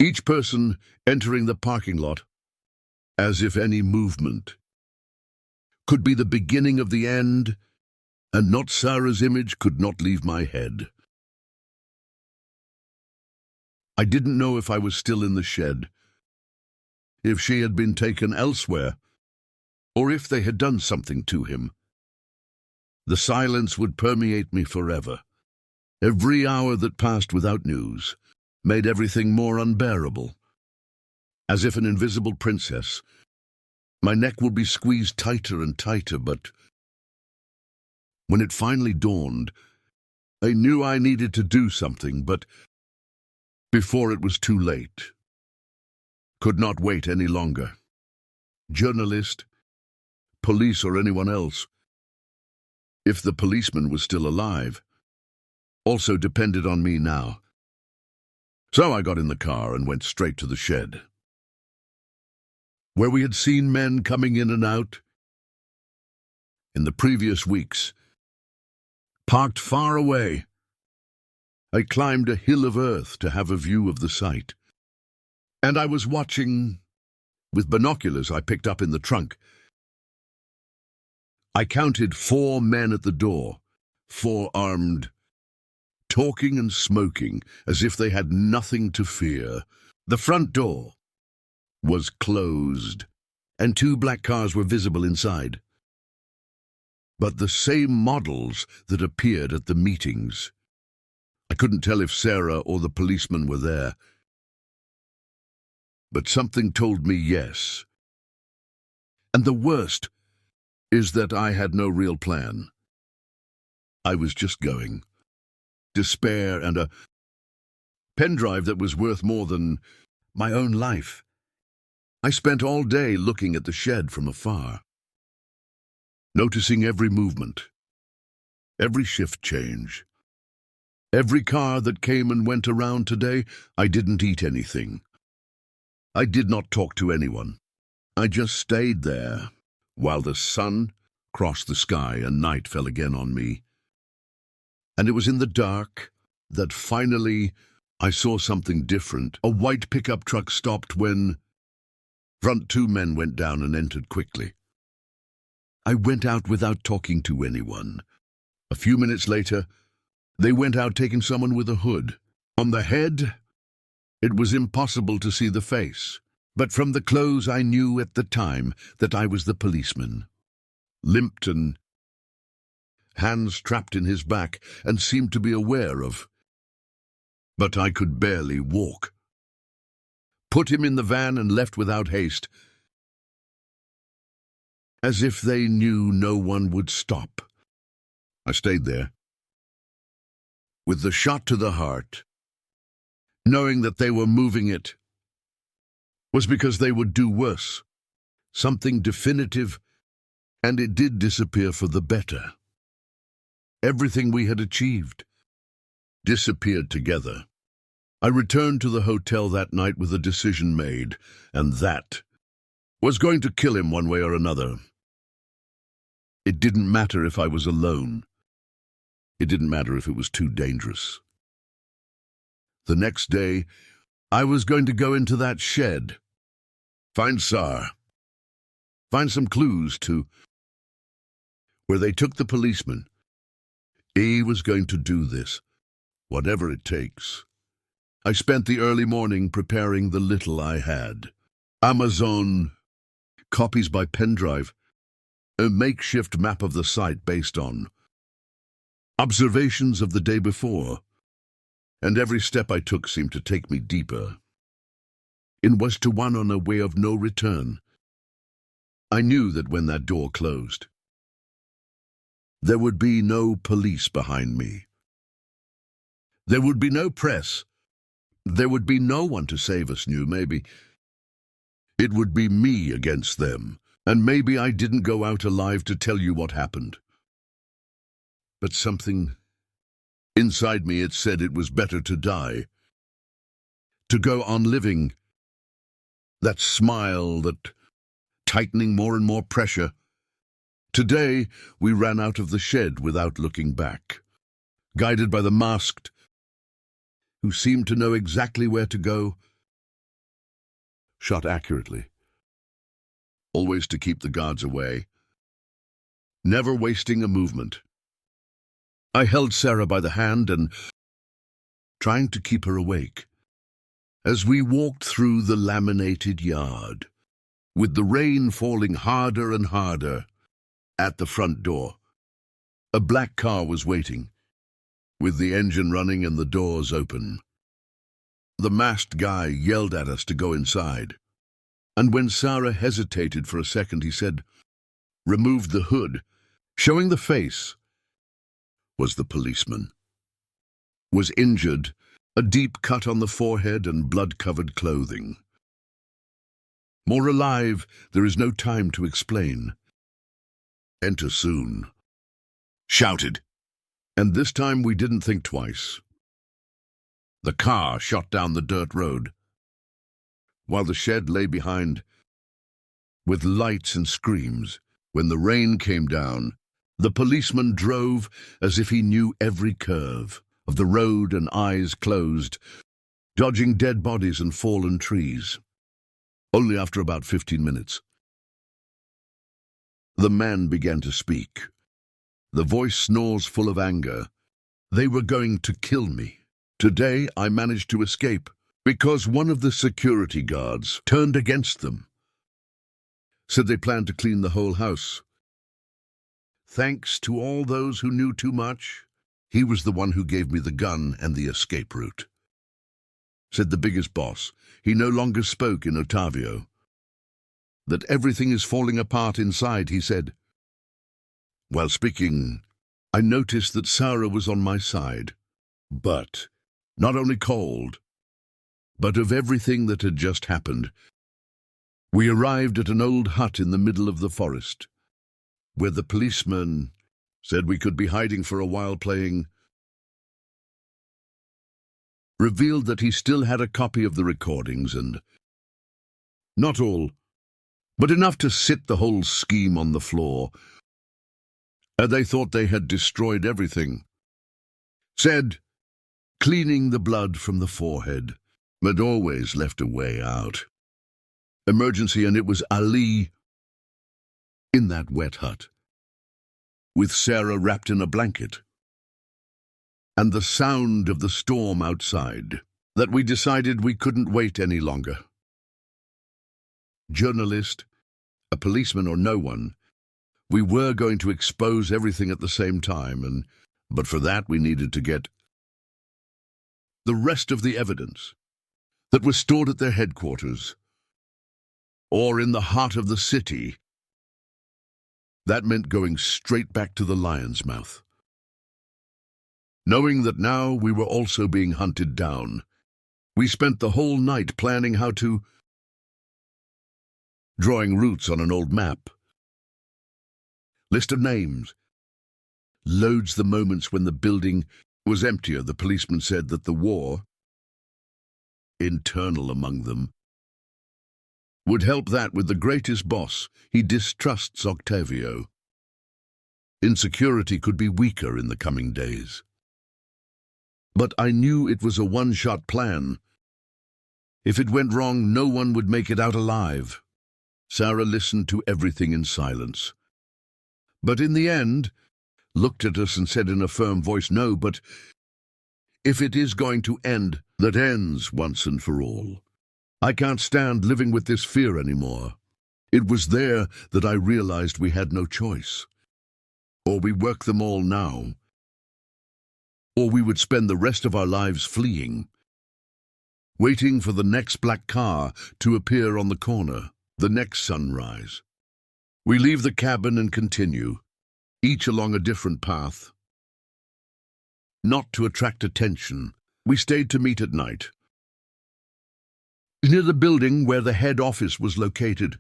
each person entering the parking lot, as if any movement could be the beginning of the end, and not Sarah's image could not leave my head. I didn't know if I was still in the shed, if she had been taken elsewhere, or if they had done something to him. The silence would permeate me forever. Every hour that passed without news made everything more unbearable. As if an invisible princess, my neck would be squeezed tighter and tighter, but when it finally dawned, I knew I needed to do something, but before it was too late. Could not wait any longer. Journalist, police, or anyone else, if the policeman was still alive, also depended on me now. So I got in the car and went straight to the shed, where we had seen men coming in and out in the previous weeks, parked far away. I climbed a hill of earth to have a view of the site, and I was watching with binoculars I picked up in the trunk. I counted 4 men at the door, 4 armed, talking and smoking as if they had nothing to fear. The front door was closed, and 2 black cars were visible inside. But the same models that appeared at the meetings. I couldn't tell if Sarah or the policeman were there, but something told me yes. And the worst is that I had no real plan. I was just going. Despair and a pen drive that was worth more than my own life. I spent all day looking at the shed from afar, noticing every movement, every shift change. Every car that came and went around today. I didn't eat anything. I did not talk to anyone. I just stayed there while the sun crossed the sky and night fell again on me. And it was in the dark that finally I saw something different. A white pickup truck stopped when front 2 men went down and entered quickly. I went out without talking to anyone. A few minutes later, they went out taking someone with a hood on the head It was impossible to see the face, but from the clothes I knew at the time that I was the policeman. Limpton, hands trapped in his back, and seemed to be aware of. But I could barely walk. Put him in the van and left without haste, as if they knew no one would stop. I stayed there, with the shot to the heart, knowing that they were moving it was because they would do worse, something definitive, and it did disappear for the better. Everything we had achieved disappeared together. I returned to the hotel that night with a decision made, and that was going to kill him one way or another. It didn't matter if I was alone. It didn't matter if it was too dangerous. The next day, I was going to go into that shed, find Sar, find some clues to where they took the policeman. He was going to do this, whatever it takes. I spent the early morning preparing the little I had. Amazon, copies by pen drive, a makeshift map of the site based on observations of the day before, and every step I took seemed to take me deeper. It was to one on a way of no return. I knew that when that door closed, there would be no police behind me. There would be no press. There would be no one to save us, maybe. It would be me against them, and maybe I didn't go out alive to tell you what happened. But something inside me, it said it was better to die, to go on living. That smile, that tightening more and more pressure. Today, we ran out of the shed without looking back, guided by the masked, who seemed to know exactly where to go. Shot accurately, always to keep the guards away, never wasting a movement. I held Sarah by the hand and trying to keep her awake as we walked through the laminated yard, with the rain falling harder and harder. At the front door, a black car was waiting, with the engine running and the doors open. The masked guy yelled at us to go inside, and when Sarah hesitated for a second, he said, removed the hood, showing the face, was the policeman. Was injured, a deep cut on the forehead and blood-covered clothing. More alive, there is no time to explain. Enter soon. Shouted, and this time we didn't think twice. The car shot down the dirt road, while the shed lay behind, with lights and screams. When the rain came down, the policeman drove as if he knew every curve of the road and eyes closed, dodging dead bodies and fallen trees. Only after about 15 minutes, the man began to speak. The voice snores full of anger. They were going to kill me. Today I managed to escape because one of the security guards turned against them. Said they planned to clean the whole house. Thanks to all those who knew too much, he was the one who gave me the gun and the escape route. Said the biggest boss, he no longer spoke in Otavio. That everything is falling apart inside, he said. While speaking, I noticed that Sarah was on my side, but not only cold, but of everything that had just happened. We arrived at an old hut in the middle of the forest, where the policeman said we could be hiding for a while playing. Revealed that he still had a copy of the recordings and not all, but enough to sit the whole scheme on the floor. And they thought they had destroyed everything. Said, cleaning the blood from the forehead, but always left a way out. Emergency, and it was Ali in that wet hut, with Sarah wrapped in a blanket, and the sound of the storm outside. that we decided we couldn't wait any longer. Journalist, a policeman or no one, we were going to expose everything at the same time, but for that we needed to get the rest of the evidence that was stored at their headquarters or in the heart of the city. That meant going straight back to the lion's mouth. Knowing that now we were also being hunted down, we spent the whole night planning how to, drawing routes on an old map, list of names, loads the moments when the building was emptier. The policeman said that the war, internal among them, would help that with the greatest boss. He distrusts Octavio. Insecurity could be weaker in the coming days. But I knew it was a one-shot plan. If it went wrong, no one would make it out alive. Sarah listened to everything in silence. But in the end, looked at us and said in a firm voice, "No, but if it is going to end, that ends once and for all. I can't stand living with this fear anymore." It was there that I realized we had no choice. Or we work them all now, or we would spend the rest of our lives fleeing, waiting for the next black car to appear on the corner, the next sunrise. We leave the cabin and continue, each along a different path. Not to attract attention, we stayed to meet at night. Near the building where the head office was located,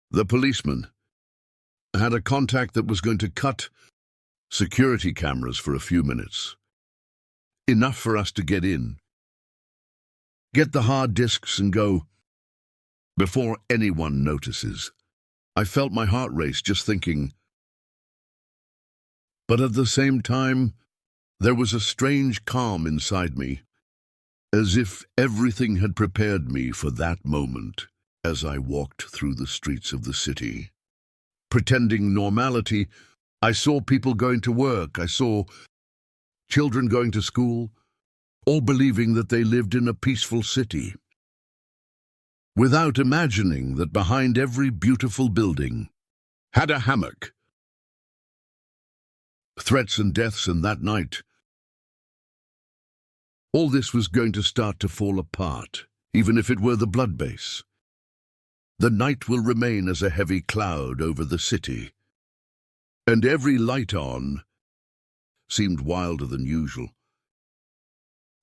the policeman had a contact that was going to cut security cameras for a few minutes. Enough for us to get in, get the hard disks and go before anyone notices. I felt my heart race just thinking. But at the same time, there was a strange calm inside me, as if everything had prepared me for that moment as I walked through the streets of the city. Pretending normality, I saw people going to work, I saw children going to school, all believing that they lived in a peaceful city, without imagining that behind every beautiful building had a hammock. Threats and deaths, and that night, all this was going to start to fall apart, even if it were the blood base. The night will remain as a heavy cloud over the city, and every light on seemed wilder than usual.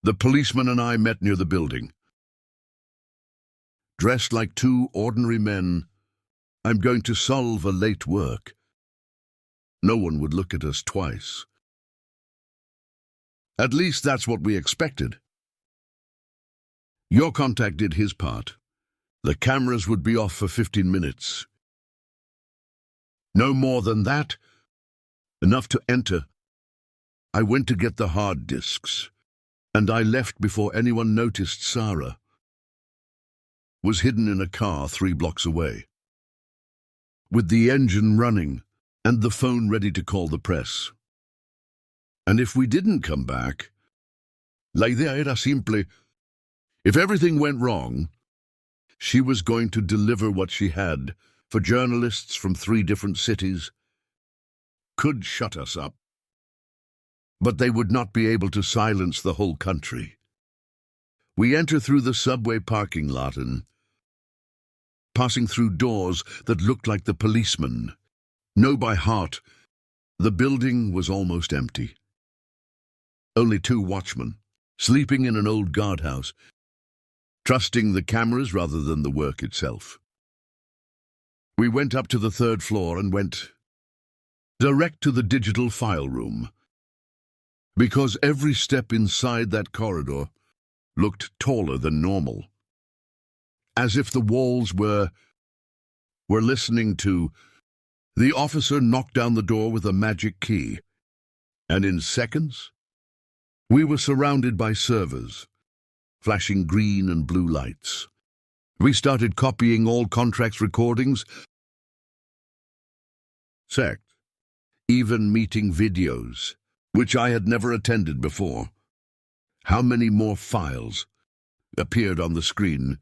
The policeman and I met near the building. Dressed like two ordinary men, I'm going to solve a late work. No one would look at us twice. At least that's what we expected. Your contact did his part. The cameras would be off for 15 minutes. No more than that. Enough to enter. I went to get the hard disks, and I left before anyone noticed. Sarah was hidden in a car 3 blocks away, with the engine running and the phone ready to call the press. And if we didn't come back, la idea era simple. If everything went wrong, she was going to deliver what she had for journalists from 3 different cities. Could shut us up, but they would not be able to silence the whole country. We enter through the subway parking lot and passing through doors that looked like the policeman. Know by heart, the building was almost empty. Only 2 watchmen, sleeping in an old guardhouse, trusting the cameras rather than the work itself. We went up to the 3rd floor and went direct to the digital file room, because every step inside that corridor looked taller than normal, as if the walls were listening to. The officer knocked down the door with a magic key, and in seconds, we were surrounded by servers, flashing green and blue lights. We started copying all contracts, recordings, even meeting videos, which I had never attended before. How many more files appeared on the screen,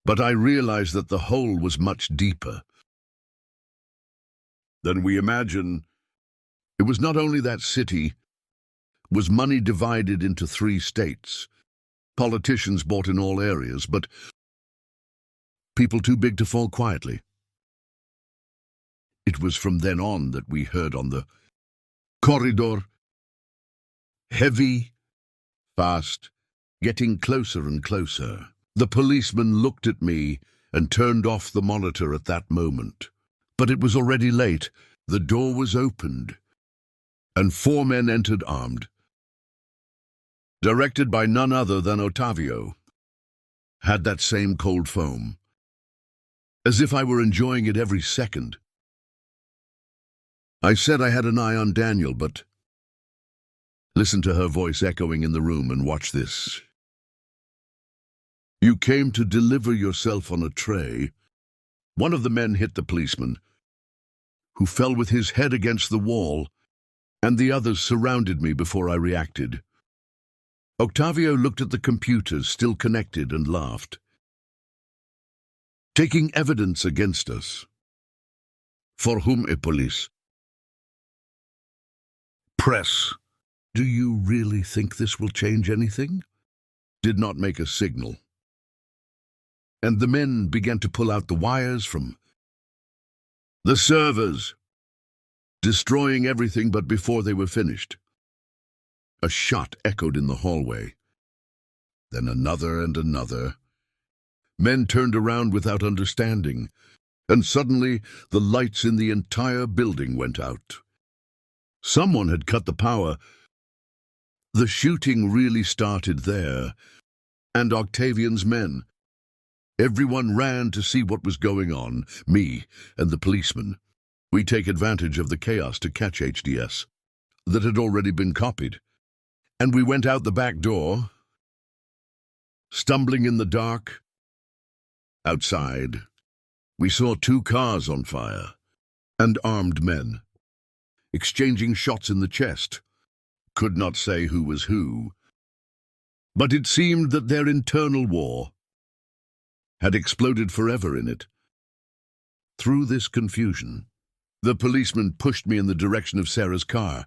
but I realized that the hole was much deeper than we imagined. It was not only that city was money divided into 3 states. Politicians bought in all areas, but people too big to fall quietly. It was from then on that we heard on the corridor, heavy, fast, getting closer and closer. The policeman looked at me and turned off the monitor at that moment. But it was already late. The door was opened, and 4 men entered armed, directed by none other than Ottavio. Had that same cold foam, as if I were enjoying it every second. I said I had an eye on Daniel, but listen to her voice echoing in the room and watch this. You came to deliver yourself on a tray. One of the men hit the policeman, who fell with his head against the wall, and the others surrounded me before I reacted. Ottavio looked at the computers still connected and laughed. Taking evidence against us. For whom e police? Press. Do you really think this will change anything? Did not make a signal. And the men began to pull out the wires from the servers, destroying everything. But before they were finished, a shot echoed in the hallway. Then another and another. Men turned around without understanding, and suddenly the lights in the entire building went out. Someone had cut the power. The shooting really started there, and Octavian's men. Everyone ran to see what was going on, me and the policeman. We take advantage of the chaos to catch HDS that had already been copied. And we went out the back door, stumbling in the dark. Outside, we saw 2 cars on fire, and armed men, exchanging shots in the chest. Could not say who was who, but it seemed that their internal war had exploded forever in it. Through this confusion, the policeman pushed me in the direction of Sarah's car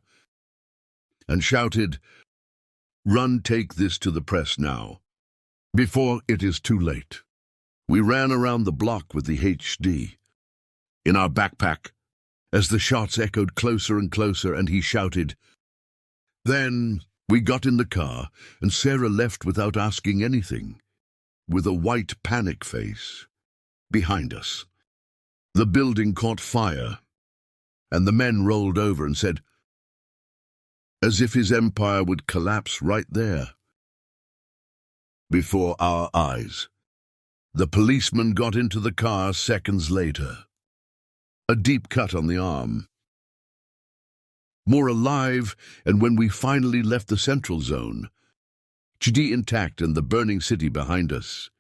and shouted, "Run, take this to the press now, before it is too late." We ran around the block with the HD in our backpack as the shots echoed closer and closer, and he shouted. Then we got in the car, and Sarah left without asking anything, with a white panic face. Behind us, the building caught fire, and the men rolled over and said, as if his empire would collapse right there, before our eyes. The policeman got into the car seconds later. A deep cut on the arm. More alive, and when we finally left the central zone, HD intact and the burning city behind us,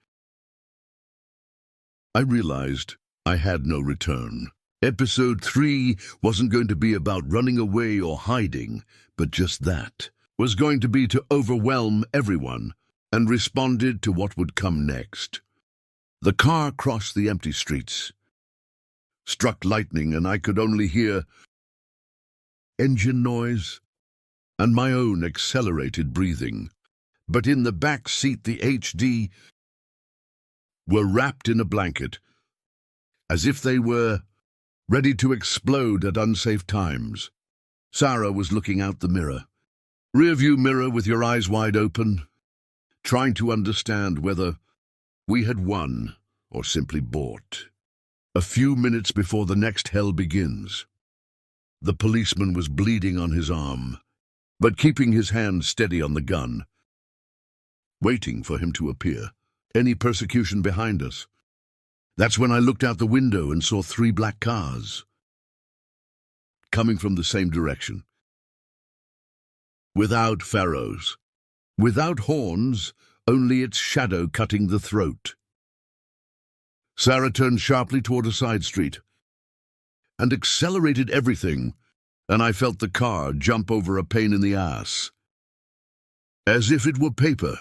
I realized I had no return. Episode 3 wasn't going to be about running away or hiding, but just that. Was going to be to overwhelm everyone, and responded to what would come next. The car crossed the empty streets, struck lightning, and I could only hear engine noise and my own accelerated breathing. But in the back seat, the HD were wrapped in a blanket, as if they were ready to explode at unsafe times. Sarah was looking out the mirror. Rearview mirror with your eyes wide open, trying to understand whether we had won or simply bought. A few minutes before the next hell begins, the policeman was bleeding on his arm, but keeping his hand steady on the gun, waiting for him to appear. Any persecution behind us. That's when I looked out the window and saw 3 black cars, coming from the same direction. Without pharaohs, without horns, only its shadow cutting the throat. Sarah turned sharply toward a side street and accelerated everything, and I felt the car jump over a pain in the ass, as if it were paper,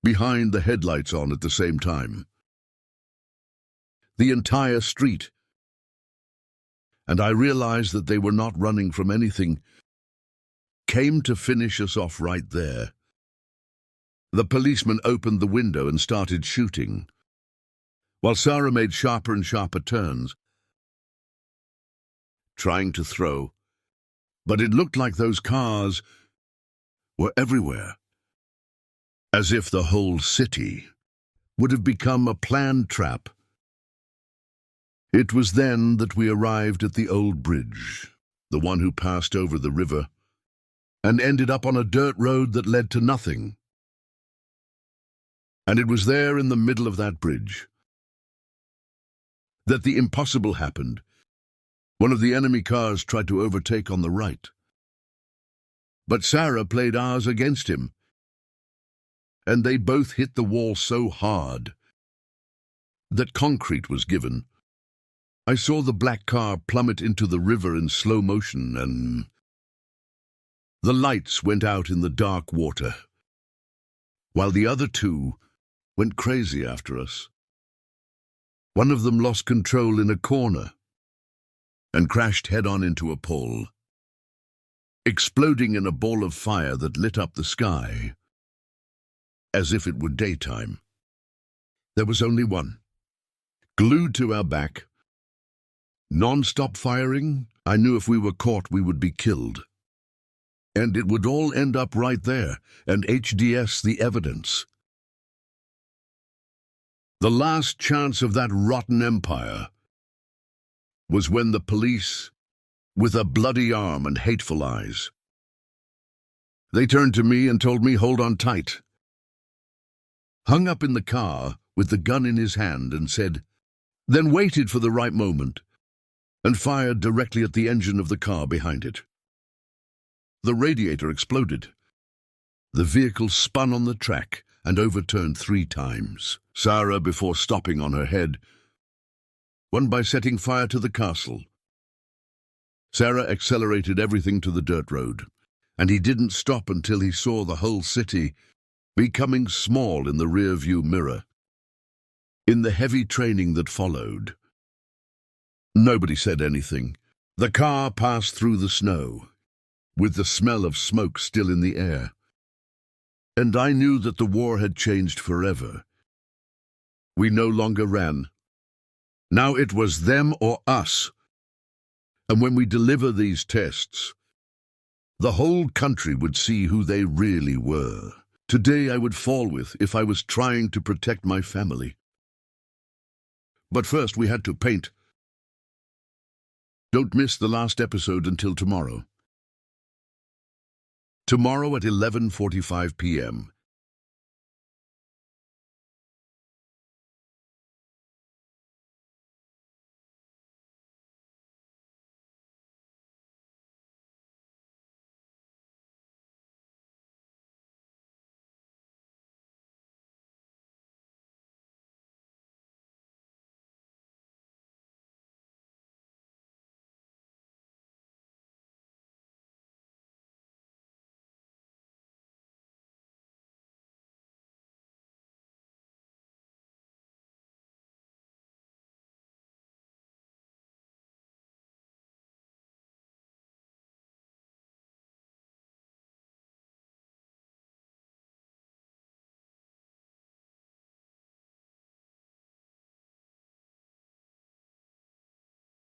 behind the headlights on at the same time. The entire street. And I realized that they were not running from anything, came to finish us off right there. The policeman opened the window and started shooting, while Sarah made sharper and sharper turns, trying to throw. But it looked like those cars were everywhere, as if the whole city would have become a planned trap. It was then that we arrived at the old bridge, the one who passed over the river, and ended up on a dirt road that led to nothing. And it was there in the middle of that bridge that the impossible happened. One of the enemy cars tried to overtake on the right, but Sarah played ours against him, and they both hit the wall so hard that concrete was given. I saw the black car plummet into the river in slow motion, and the lights went out in the dark water, while the other two went crazy after us. One of them lost control in a corner and crashed head-on into a pole, exploding in a ball of fire that lit up the sky as if it were daytime. There was only one, glued to our back, non-stop firing. I knew if we were caught we would be killed. And it would all end up right there, and HDS the evidence. The last chance of that rotten empire was when the police, with a bloody arm and hateful eyes, they turned to me and told me, "Hold on tight." Hung up in the car with the gun in his hand and said, then waited for the right moment and fired directly at the engine of the car behind it. The radiator exploded. The vehicle spun on the track and overturned 3 times. Sarah, before stopping on her head, one by setting fire to the castle. Sarah accelerated everything to the dirt road, and he didn't stop until he saw the whole city becoming small in the rear-view mirror. In the heavy training that followed, nobody said anything. The car passed through the snow, with the smell of smoke still in the air. And I knew that the war had changed forever. We no longer ran. Now it was them or us. And when we deliver these tests, the whole country would see who they really were. Today I would fall with if I was trying to protect my family. But first we had to paint. Don't miss the last episode until tomorrow. Tomorrow at 11:45 p.m.